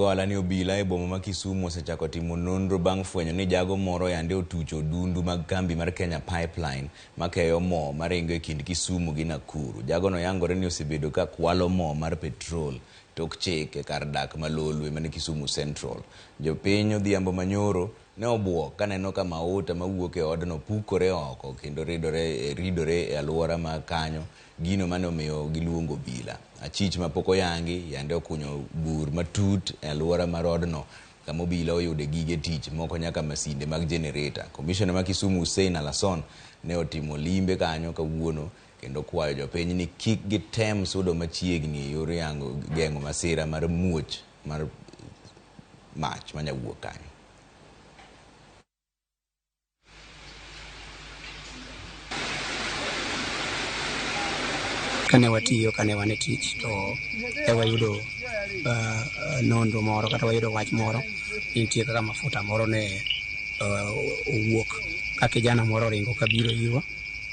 magola ni obila e boma ma Kisumu osechako timo nonro bang' fwenyo ni jago moro yande otucho dundu mag kambi mar Kenya Pipeline makeyo mo maringo e kind Kisumu gi Nakuru. Jago no yangore ni osebedo ka kwalo mo mar petrol tok chik e kar dak malolwe mane Kisumu Central. Jopiny odhiambo manyoro ne obuok kaneno ka mauta mawuok e odno pukore oko kendo ridore e alwora ma kanyo, gino mane omiyo giluongo obila. Achich mapok oyangi yande okunyo bur matut e alwora mar odno kama obila oyude gige tich moko nyaka masinde mag generator. Commissioner ma Kisumu Hussein Alasson ne otimo limbe kanyo kawuono kendo kwayo jopiny ni kik gitem sudo machiegni e yor geng'o masira mar muoch mar mach manyawuok kanyo. Kane watiyo kane wane tich to wayudo nonro moro kata wayudo wach moro nitie kaka mafuta moro ne owuok ka kijana moro ringo kabiro yiwa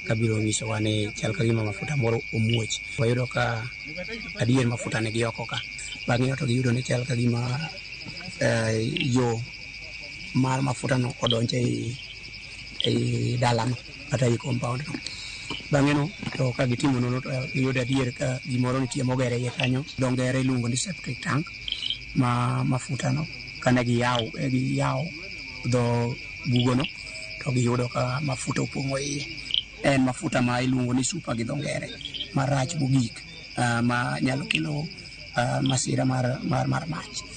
kabiro nyisowa ni chal ka gima mafuta moro omuoch. Wayudo ka adier mafuta ne gioko ka bang'e to giyudo ni chal ka gima yo mar mafuta no odonje e dalano kata i compound no. Bang'e no to ka gitimo nono to giyudo adier ka gimoro nitie mogere iye kanyo dongere iluongo ni septic tank ma mafuta no kane giyaw dho bugono to giyudo ka mafuta opong'o iye. En mafuta ma iluongo ni super gi dho ngere marach mogik ma nyalo kelo masira mar mach.